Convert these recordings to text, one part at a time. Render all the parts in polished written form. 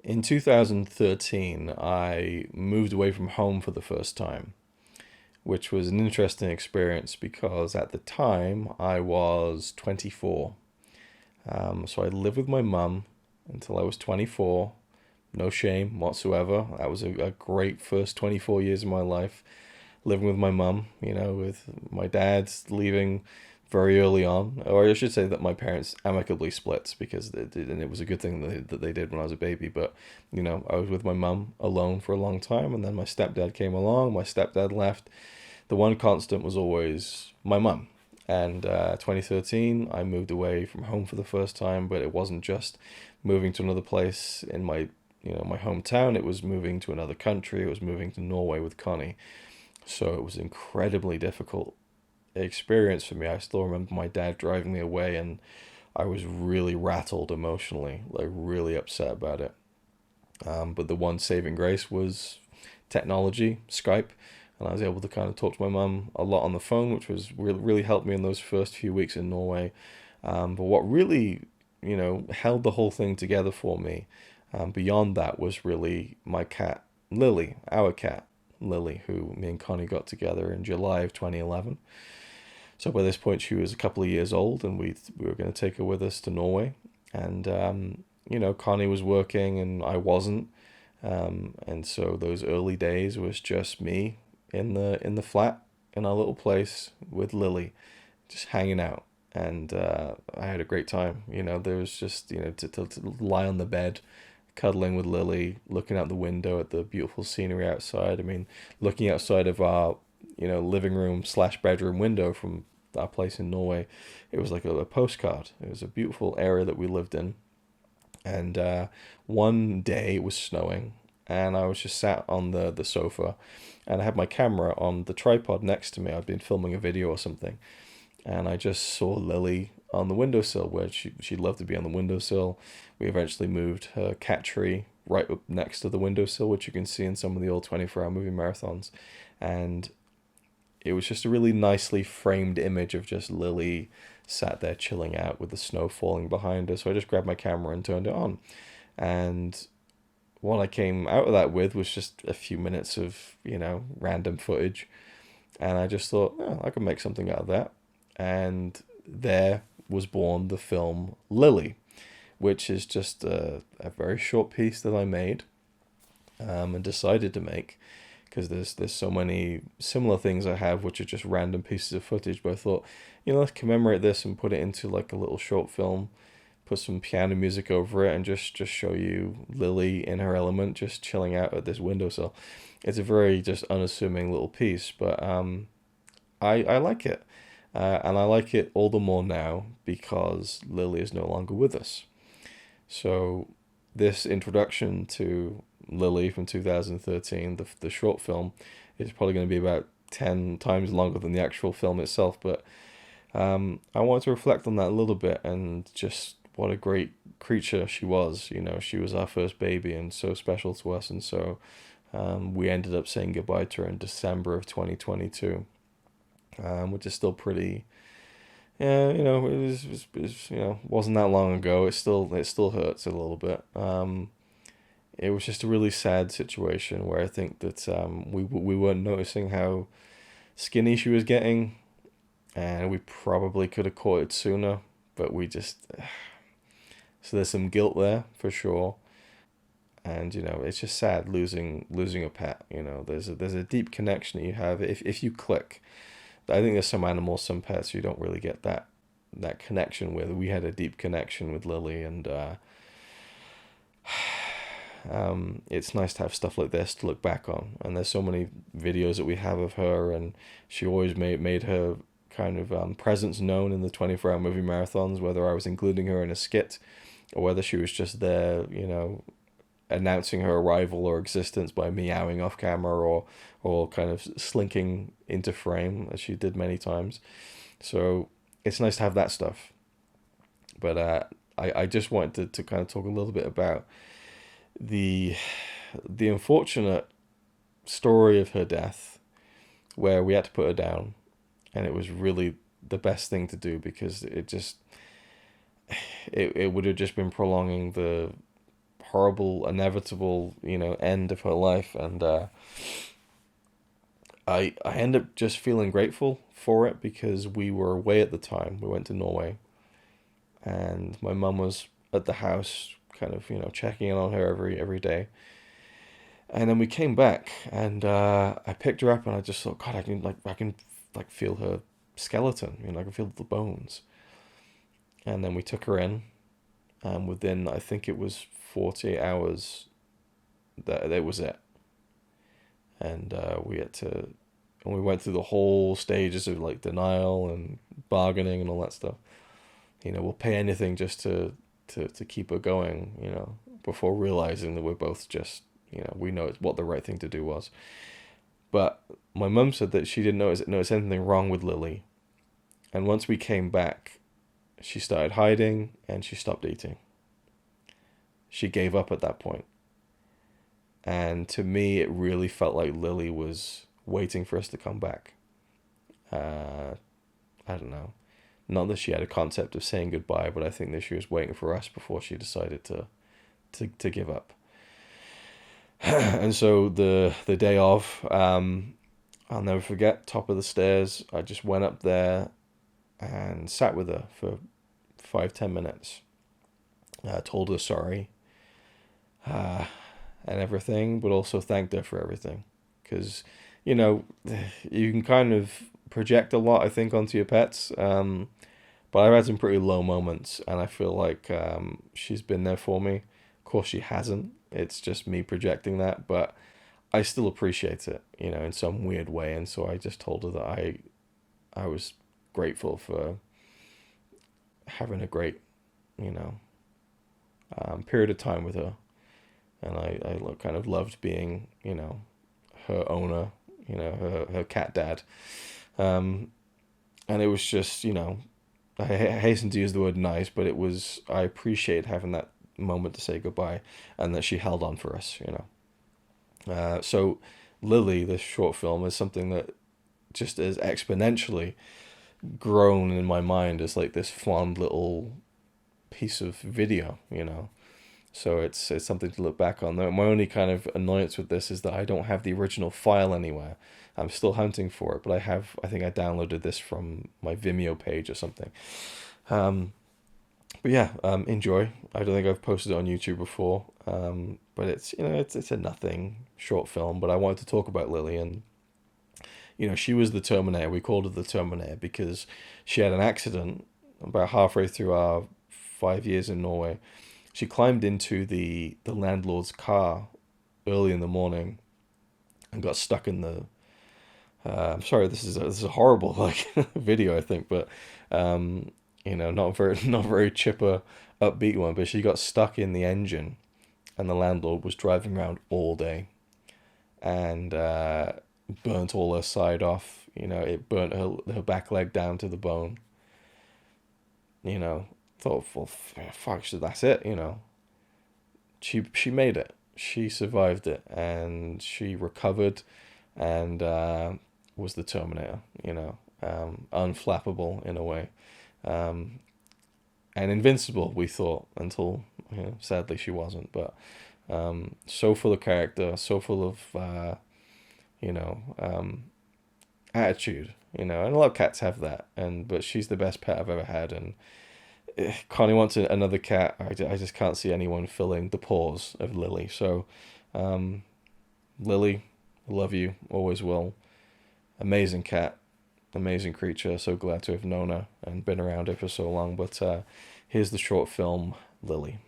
In 2013, I moved away from home for the first time, which was an interesting experience because at the time I was 24. So I lived with my mum until I was 24. No shame whatsoever. That was a great first 24 years of my life, living with my mum, with my dad leaving very early on. Or I should say that my parents amicably split because they did, and it was a good thing that they did when I was a baby. But, I was with my mum alone for a long time, and then my stepdad came along, my stepdad left. The one constant was always my mum. And 2013, I moved away from home for the first time, but it wasn't just moving to another place in my hometown. It was moving to another country. It was moving to Norway with Connie. So it was an incredibly difficult experience for me. I still remember my dad driving me away, and I was really rattled emotionally, like really upset about it. But the one saving grace was technology, Skype, and I was able to kind of talk to my mum a lot on the phone, which was really helped me in those first few weeks in Norway. But what really, held the whole thing together for me, beyond that, was really my cat, Lily, our cat, Lily, who me and Connie got together in July of 2011. So by this point, she was a couple of years old, and we were going to take her with us to Norway. And Connie was working, and I wasn't. And so those early days was just me in the flat in our little place with Lily, just hanging out. And I had a great time. There was just to lie on the bed, cuddling with Lily, looking out the window at the beautiful scenery outside. I mean, looking outside of our living room slash bedroom window from our place in Norway, it was like a postcard. It was a beautiful area that we lived in. And one day it was snowing, and I was just sat on the sofa, and I had my camera on the tripod next to me. I'd been filming a video or something, and I just saw Lily on the windowsill, where she'd love to be on the windowsill. We eventually moved her cat tree right up next to the windowsill, which you can see in some of the old 24-hour movie marathons. And it was just a really nicely framed image of just Lily sat there chilling out with the snow falling behind her. So I just grabbed my camera and turned it on. And what I came out of that with was just a few minutes of, random footage. And I just thought, oh, I can make something out of that. And there was born the film Lily, which is just a very short piece that I made, and decided to make, because there's so many similar things I have which are just random pieces of footage. But I thought, let's commemorate this and put it into like a little short film, put some piano music over it, and just show you Lily in her element, just chilling out at this windowsill. It's a very just unassuming little piece, but I like it. And I like it all the more now because Lily is no longer with us. So this introduction to Lily from 2013, the short film, is probably going to be about 10 times longer than the actual film itself. But I wanted to reflect on that a little bit, and just what a great creature she was. She was our first baby and so special to us. And so we ended up saying goodbye to her in December of 2022, which is still pretty. Yeah, it was wasn't that long ago. It still hurts a little bit. It was just a really sad situation where I think that we weren't noticing how skinny she was getting, and we probably could have caught it sooner, but we just so there's some guilt there for sure. And it's just sad losing a pet. There's a deep connection that you have if you click. I think there's some animals, some pets you don't really get that connection with. We had a deep connection with Lily, and it's nice to have stuff like this to look back on. And there's so many videos that we have of her, and she always made her kind of presence known in the 24-hour movie marathons, whether I was including her in a skit or whether she was just there, announcing her arrival or existence by meowing off camera, or kind of slinking into frame as she did many times. So it's nice to have that stuff. But I just wanted to kind of talk a little bit about the unfortunate story of her death, where we had to put her down, and it was really the best thing to do, because it would have just been prolonging the horrible, inevitable, end of her life. And I end up just feeling grateful for it because we were away at the time. We went to Norway, and my mum was at the house, kind of, checking in on her every day. And then we came back, and I picked her up, and I just thought, God, I can feel her skeleton. I can feel the bones. And then we took her in, and within, I think it was 48 hours, that was it. And we went through the whole stages of like denial and bargaining and all that stuff. We'll pay anything just to keep her going, before realizing that we're both just, we know it's what the right thing to do was. But my mum said that she didn't notice anything wrong with Lily. And once we came back, she started hiding and she stopped eating. She gave up at that point. And to me, it really felt like Lily was waiting for us to come back. I don't know. Not that she had a concept of saying goodbye, but I think that she was waiting for us before she decided to give up. And so the day of, I'll never forget, top of the stairs, I just went up there and sat with her for 5-10 minutes. Told her sorry, and everything, but also thanked her for everything. Because, you can kind of project a lot, I think, onto your pets. But I've had some pretty low moments, and I feel like she's been there for me. Of course, she hasn't. It's just me projecting that, but I still appreciate it, in some weird way. And so I just told her that I was grateful for having a great, period of time with her. And I kind of loved being, her owner, her cat dad. And it was just, I hasten to use the word nice, but I appreciate having that moment to say goodbye, and that she held on for us, So Lily, this short film, is something that just is exponentially grown in my mind as like this fond little piece of video, So it's something to look back on. My only kind of annoyance with this is that I don't have the original file anywhere. I'm still hunting for it, but I think I downloaded this from my Vimeo page or something. But yeah, enjoy. I don't think I've posted it on YouTube before, but it's it's a nothing short film. But I wanted to talk about Lily, and she was the Terminator. We called her the Terminator because she had an accident about halfway through our 5 years in Norway. She climbed into the landlord's car early in the morning and got stuck in the. I'm sorry, this is a horrible like video, I think, but not very chipper, upbeat one. But she got stuck in the engine, and the landlord was driving around all day, and burnt all her side off. It burnt her back leg down to the bone. Thought, well, fuck, that's it. She made it. She survived it, and she recovered, and was the Terminator. Unflappable in a way. And invincible, we thought, until sadly she wasn't. But so full of character, so full of attitude, and a lot of cats have that. But she's the best pet I've ever had, and Connie wants another cat. I just can't see anyone filling the paws of Lily. So, Lily, I love you, always will. Amazing cat. Amazing creature. So glad to have known her and been around her for so long. But here's the short film, Lily.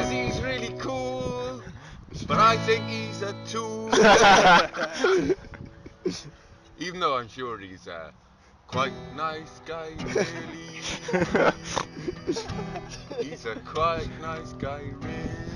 Because he's really cool, but I think he's a tool. Even though I'm sure he's a quite nice guy, really. He's a quite nice guy, really.